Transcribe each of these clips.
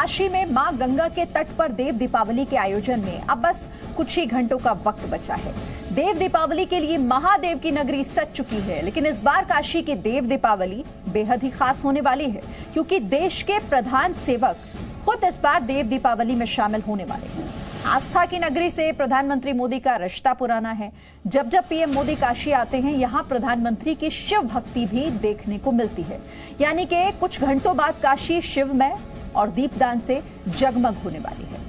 काशी में मां गंगा के तट पर देव दीपावली के आयोजन में अब बस कुछ ही घंटों का वक्त बचा है। देव दीपावली के लिए महादेव की नगरी सज चुकी है, लेकिन इस बार काशी की देव दीपावली बेहद ही खास होने वाली है, क्योंकि देश के प्रधान सेवक खुद इस बार देव दीपावली में शामिल होने वाले हैं। आस्था की नगरी से प्रधानमंत्री मोदी का रिश्ता पुराना है। जब जब पीएम मोदी काशी आते हैं, यहाँ प्रधानमंत्री की शिव भक्ति भी देखने को मिलती है। यानी कि कुछ घंटों बाद काशी शिवमय और दीपदान से जगमग होने वाली है।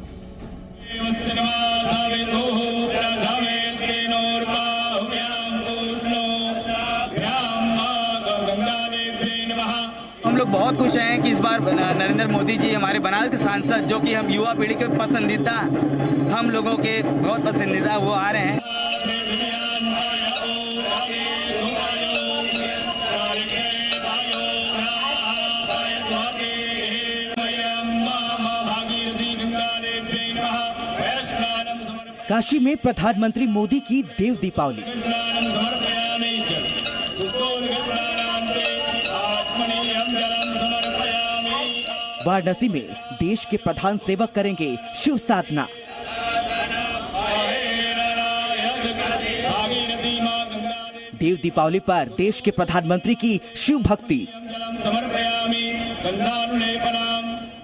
हम लोग बहुत खुश हैं कि इस बार नरेंद्र मोदी जी हमारे बनारस के सांसद, जो कि हम युवा पीढ़ी के पसंदीदा, हम लोगों के बहुत पसंदीदा, वो आ रहे हैं। काशी में प्रधानमंत्री मोदी की देव दीपावली। वाराणसी में देश के प्रधान सेवक करेंगे शिव साधना। देव दीपावली पर देश के प्रधानमंत्री की शिव भक्ति।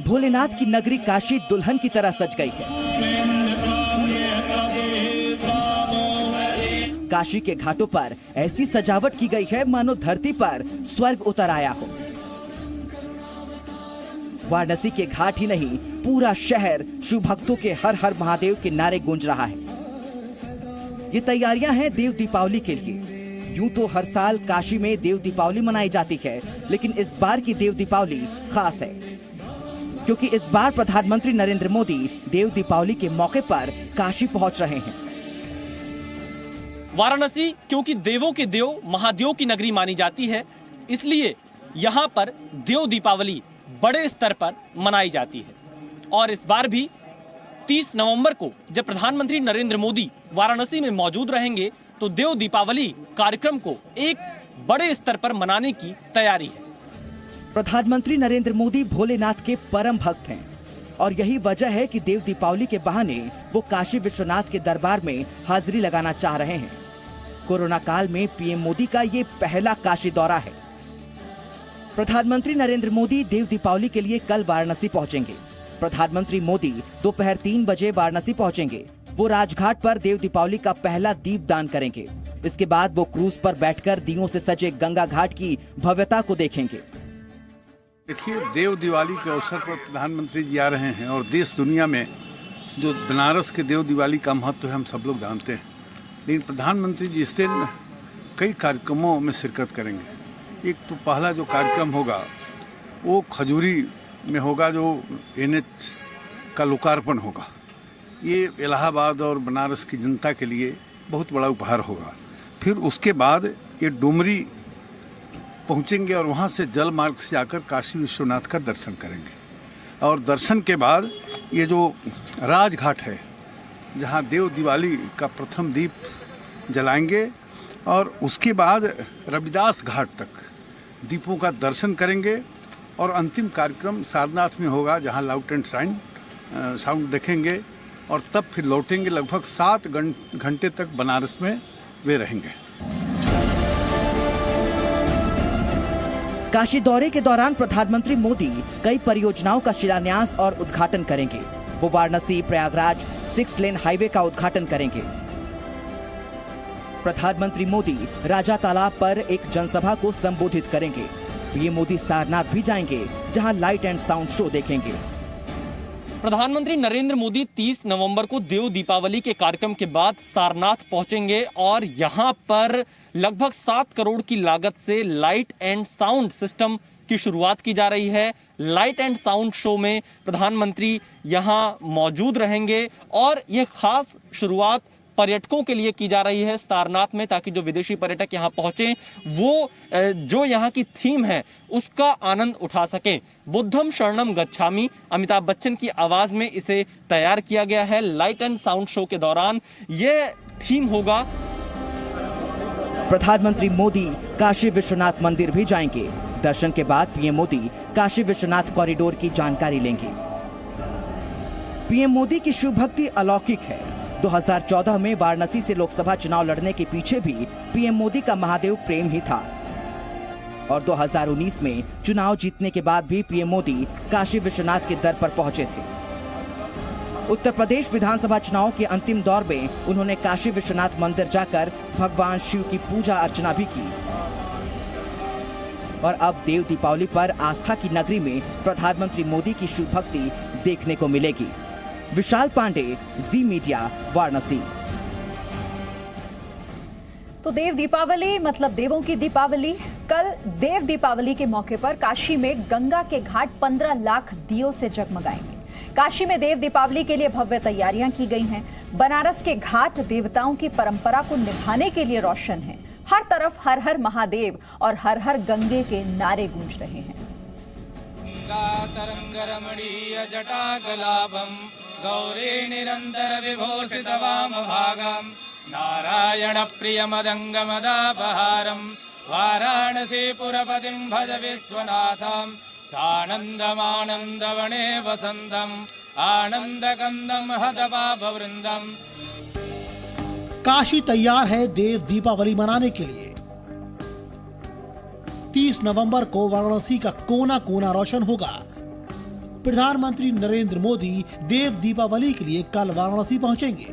भोलेनाथ की नगरी काशी दुल्हन की तरह सज गई है। काशी के घाटों पर ऐसी सजावट की गई है मानो धरती पर स्वर्ग उतर आया हो। वाराणसी के घाट ही नहीं, पूरा शहर शिव भक्तों के हर हर महादेव के नारे गूंज रहा है। ये तैयारियां हैं देव दीपावली के लिए। यूं तो हर साल काशी में देव दीपावली मनाई जाती है, लेकिन इस बार की देव दीपावली खास है, क्योंकि इस बार प्रधानमंत्री नरेंद्र मोदी देव दीपावली के मौके पर काशी पहुंच रहे हैं। वाराणसी क्योंकि देवों के देव महादेव की नगरी मानी जाती है, इसलिए यहाँ पर देव दीपावली बड़े स्तर पर मनाई जाती है। और इस बार भी 30 नवंबर को जब प्रधानमंत्री नरेंद्र मोदी वाराणसी में मौजूद रहेंगे, तो देव दीपावली कार्यक्रम को एक बड़े स्तर पर मनाने की तैयारी है। प्रधानमंत्री नरेंद्र मोदी भोलेनाथ के परम भक्त हैं, और यही वजह है कि देव दीपावली के बहाने वो काशी विश्वनाथ के दरबार में हाजिरी लगाना चाह रहे हैं। कोरोना काल में पीएम मोदी का ये पहला काशी दौरा है। प्रधानमंत्री नरेंद्र मोदी देव दीपावली के लिए कल वाराणसी पहुंचेंगे। प्रधानमंत्री मोदी दोपहर 3 बजे वाराणसी पहुंचेंगे। वो राजघाट पर देव दीपावली का पहला दीपदान करेंगे। इसके बाद वो क्रूज पर बैठकर दीयों से सजे गंगा घाट की भव्यता को देखेंगे। देखिए, देव दिवाली के अवसर पर प्रधानमंत्री जी आ रहे हैं, और देश दुनिया में जो बनारस के देव दिवाली का महत्व है हम सब लोग जानते हैं। लेकिन प्रधानमंत्री जी इस दिन कई कार्यक्रमों में शिरकत करेंगे। एक तो पहला जो कार्यक्रम होगा वो खजूरी में होगा, जो NH का लोकार्पण होगा। ये इलाहाबाद और बनारस की जनता के लिए बहुत बड़ा उपहार होगा। फिर उसके बाद ये डुमरी पहुंचेंगे और वहाँ से जल मार्ग से आकर काशी विश्वनाथ का दर्शन करेंगे। और दर्शन के बाद ये जो राजघाट है, जहाँ देव दिवाली का प्रथम दीप जलाएंगे, और उसके बाद रविदास घाट तक दीपों का दर्शन करेंगे। और अंतिम कार्यक्रम सारनाथ में होगा, जहाँ लाउड एंड साउंड देखेंगे, और तब फिर लौटेंगे। लगभग 7 घंटे तक बनारस में वे रहेंगे। काशी दौरे के दौरान प्रधानमंत्री मोदी कई परियोजनाओं का शिलान्यास और उद्घाटन करेंगे। वो वाराणसी प्रयागराज 6 लेन हाईवे का उद्घाटन करेंगे। प्रधानमंत्री मोदी राजा तालाब पर एक जनसभा को संबोधित करेंगे। पीएम मोदी सारनाथ भी जाएंगे, जहां लाइट एंड साउंड शो देखेंगे। प्रधानमंत्री नरेंद्र मोदी 30 नवंबर को देव दीपावली के कार्यक्रम के बाद सारनाथ पहुंचेंगे, और यहां पर लगभग 7 करोड़ की लागत से लाइट एंड साउंड सिस्टम की शुरुआत की जा रही है। लाइट एंड साउंड शो में प्रधानमंत्री यहां मौजूद रहेंगे, और यह खास शुरुआत पर्यटकों के लिए की जा रही है सारनाथ में, ताकि जो विदेशी पर्यटक यहां पहुंचे वो जो यहां की थीम है उसका आनंद उठा सकें। बुद्धम शरणम गच्छामि, अमिताभ बच्चन की आवाज में इसे तैयार किया गया है। लाइट एंड साउंड शो के दौरान यह थीम होगा। प्रधानमंत्री मोदी काशी विश्वनाथ मंदिर भी जाएंगे। दर्शन के बाद पीएम मोदी काशी विश्वनाथ कॉरिडोर की जानकारी लेंगे। पीएम मोदी की शिव भक्ति अलौकिक है। 2014 में वाराणसी से लोकसभा चुनाव लड़ने के पीछे भी पीएम मोदी का महादेव प्रेम ही था और 2019 में चुनाव जीतने के बाद भी पीएम मोदी काशी विश्वनाथ के दर पर पहुंचे थे। उत्तर प्रदेश विधानसभा चुनाव के अंतिम दौर में उन्होंने काशी विश्वनाथ मंदिर जाकर भगवान शिव की पूजा अर्चना भी की और अब देव दीपावली पर आस्था की नगरी में प्रधानमंत्री मोदी की शिव भक्ति देखने को मिलेगी। विशाल पांडे, जी मीडिया, वाराणसी। तो देव दीपावली मतलब देवों की दीपावली। कल देव दीपावली के मौके पर काशी में गंगा के घाट 15 लाख दियों से जगमगाएंगे। काशी में देव दीपावली के लिए भव्य तैयारियां की गई हैं। बनारस के घाट देवताओं की परंपरा को निभाने के लिए रोशन हैं। हर तरफ हर हर महादेव और हर हर गंगे के नारे गूंज रहे हैं। गौरी निरंतर विभूषित वाम भागम नारायण प्रिय मदंग मदापहारम वाराणसी पुरपतिं भज विश्वनाथम सानंदमानंदवने वसंतम आनंद कंदम हतपाप वृंदम। काशी तैयार है देव दीपावली मनाने के लिए। 30 नवंबर को वाराणसी का कोना कोना रोशन होगा। प्रधानमंत्री नरेंद्र मोदी देव दीपावली के लिए कल वाराणसी पहुंचेंगे।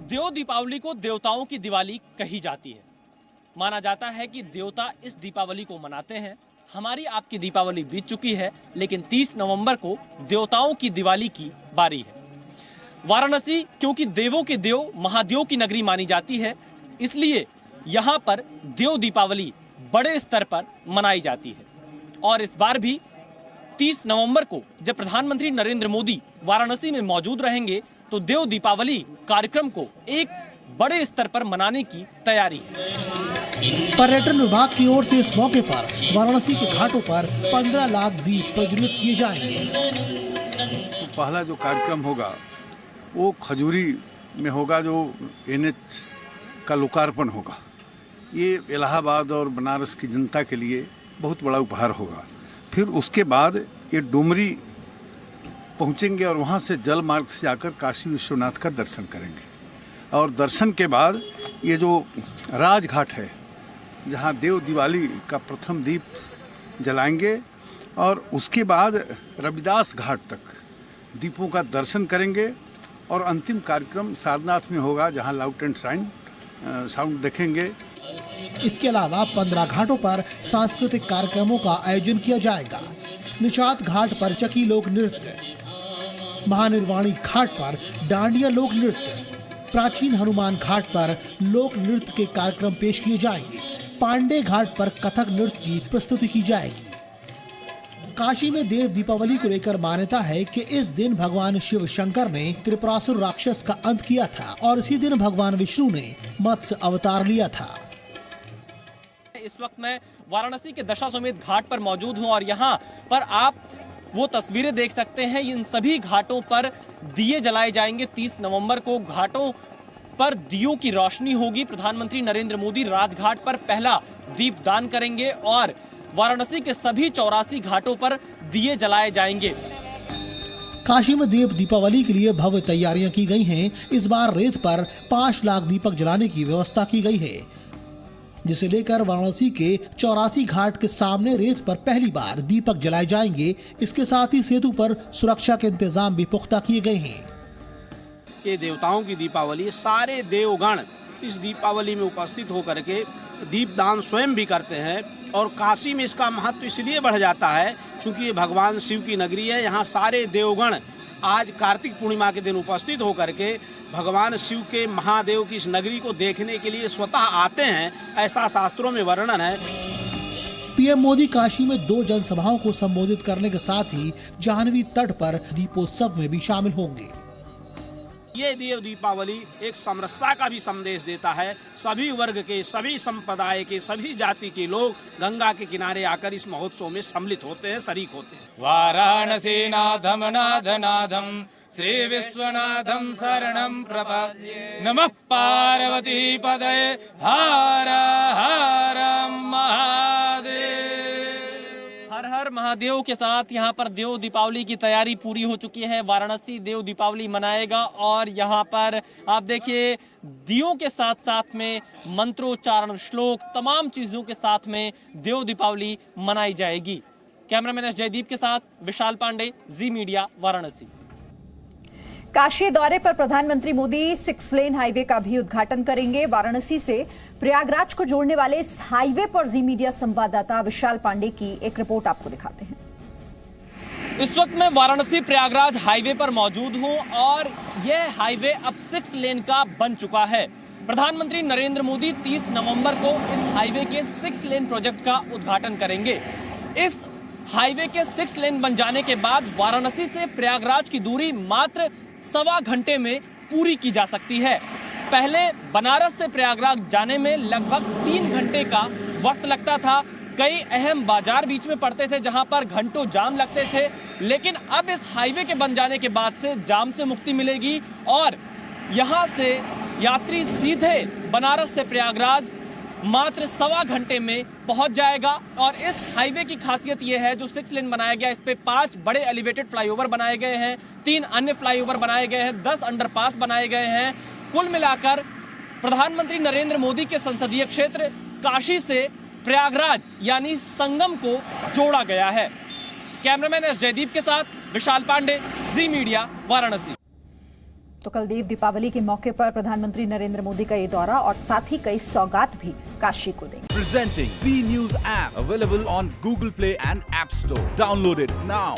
देव दीपावली को देवताओं की दिवाली कही जाती है। माना जाता है कि देवता इस दीपावली को मनाते हैं। हमारी आपकी दीपावली बीत चुकी है, लेकिन 30 नवंबर को देवताओं की दिवाली की बारी है। वाराणसी क्योंकि देवों के देव महादेव की नगरी मानी जाती है, इसलिए यहाँ पर देव दीपावली बड़े स्तर पर मनाई जाती है। और इस बार भी 30 नवंबर को जब प्रधानमंत्री नरेंद्र मोदी वाराणसी में मौजूद रहेंगे तो देव दीपावली कार्यक्रम को एक बड़े स्तर पर मनाने की तैयारी है। पर्यटन विभाग की ओर से इस मौके पर वाराणसी के घाटों पर 15 लाख दीप प्रज्वलित किए जाएंगे। तो पहला जो कार्यक्रम होगा वो खजूरी में होगा, जो NH का लोकार्पण होगा। ये इलाहाबाद और बनारस की जनता के लिए बहुत बड़ा उपहार होगा। फिर उसके बाद ये डुमरी पहुंचेंगे और वहाँ से जल मार्ग से जाकर काशी विश्वनाथ का दर्शन करेंगे। और दर्शन के बाद ये जो राजघाट है जहाँ देव दिवाली का प्रथम दीप जलाएंगे और उसके बाद रविदास घाट तक दीपों का दर्शन करेंगे और अंतिम कार्यक्रम सारनाथ में होगा जहाँ लाउड एंड साउंड देखेंगे। इसके अलावा 15 घाटों पर सांस्कृतिक कार्यक्रमों का आयोजन किया जाएगा। निषाद घाट पर चकी लोक नृत्य, महानिर्वाणी घाट पर डांडिया लोक नृत्य, प्राचीन हनुमान घाट पर लोक नृत्य के कार्यक्रम पेश किए जाएंगे। पांडे घाट पर कथक नृत्य की प्रस्तुति की जाएगी। काशी में देव दीपावली को लेकर मान्यता है कि इस दिन भगवान शिव शंकर ने त्रिपुरासुर राक्षस का अंत किया था और इसी दिन भगवान विष्णु ने मत्स्य अवतार लिया था। इस वक्त मैं वाराणसी के दशाश्वमेध घाट पर मौजूद हूं और यहाँ पर आप वो तस्वीरें देख सकते हैं। इन सभी घाटों पर दिए जलाए जाएंगे। 30 नवंबर को घाटों पर दियों की रोशनी होगी। प्रधानमंत्री नरेंद्र मोदी राजघाट पर पहला दीपदान करेंगे और वाराणसी के सभी 84 घाटों पर दिए जलाए जाएंगे। काशी में देव दीपावली के लिए भव्य तैयारियां की गई हैं। इस बार रेत पर 5 लाख दीपक जलाने की व्यवस्था की गई है, जिसे लेकर वाराणसी के 84 घाट के सामने रेत पर पहली बार दीपक जलाए जाएंगे। इसके साथ ही सेतु पर सुरक्षा के इंतजाम भी पुख्ता किए गए हैं। ये देवताओं की दीपावली, सारे देवगण इस दीपावली में उपस्थित होकर के दीपदान स्वयं भी करते हैं और काशी में इसका महत्व इसलिए बढ़ जाता है क्योंकि ये भगवान शिव की नगरी है। यहाँ सारे देवगण आज कार्तिक पूर्णिमा के दिन उपस्थित होकर के भगवान शिव के महादेव की इस नगरी को देखने के लिए स्वतः आते हैं, ऐसा शास्त्रों में वर्णन है। पीएम मोदी काशी में 2 जनसभाओं को संबोधित करने के साथ ही जाह्नवी तट पर दीपोत्सव में भी शामिल होंगे। ये देव दीपावली एक समरसता का भी संदेश देता है। सभी वर्ग के, सभी संप्रदाय के, सभी जाति के लोग गंगा के किनारे आकर इस महोत्सव में सम्मिलित होते हैं, शरीक होते हैं। वाराणसी नाथम नाथ नाथम श्री विश्वनाथम शरणं प्रपद्ये नमः पार्वती पदये हर हर महादेव। हर हर महादेव के साथ यहाँ पर देव दीपावली की तैयारी पूरी हो चुकी है। वाराणसी देव दीपावली मनाएगा और यहाँ पर आप देखिए दियों के साथ साथ में मंत्रोच्चारण, श्लोक, तमाम चीजों के साथ में देव दीपावली मनाई जाएगी। कैमरामैन एस जयदीप के साथ विशाल पांडे, जी मीडिया, वाराणसी। काशी दौरे पर प्रधानमंत्री मोदी 6 लेन हाईवे का भी उद्घाटन करेंगे। वाराणसी से प्रयागराज को जोड़ने वाले इस हाईवे पर जी मीडिया संवाददाता विशाल पांडे की एक रिपोर्ट आपको दिखाते हैं। इस वक्त मैं वाराणसी प्रयागराज हाईवे पर मौजूद हूं और यह हाईवे अब 6 लेन का बन चुका है। प्रधानमंत्री नरेंद्र मोदी 30 नवंबर को इस हाईवे के 6 लेन प्रोजेक्ट का उद्घाटन करेंगे। इस हाईवे के 6 लेन बन जाने के बाद वाराणसी से प्रयागराज की दूरी मात्र 1.25 घंटे में पूरी की जा सकती है। पहले बनारस से प्रयागराज जाने में लगभग 3 घंटे का वक्त लगता था। कई अहम बाजार बीच में पड़ते थे जहां पर घंटों जाम लगते थे, लेकिन अब इस हाईवे के बन जाने के बाद से जाम से मुक्ति मिलेगी और यहां से यात्री सीधे बनारस से प्रयागराज मात्र 1.25 घंटे में पहुंच जाएगा। और इस हाईवे की खासियत यह है, जो 6 लेन बनाया गया, इस पे 5 बड़े एलिवेटेड फ्लाईओवर बनाए गए हैं, 3 अन्य फ्लाईओवर बनाए गए हैं, 10 अंडरपास बनाए गए हैं। कुल मिलाकर प्रधानमंत्री नरेंद्र मोदी के संसदीय क्षेत्र काशी से प्रयागराज यानी संगम को जोड़ा गया है। कैमरामैन एस जयदीप के साथ विशाल पांडे, जी मीडिया, वाराणसी। तो कल देव दीपावली के मौके पर प्रधानमंत्री नरेंद्र मोदी का ये दौरा और साथ ही कई सौगात भी काशी को देंगे। Presenting B News app available on Google Play and App Store. Download it now.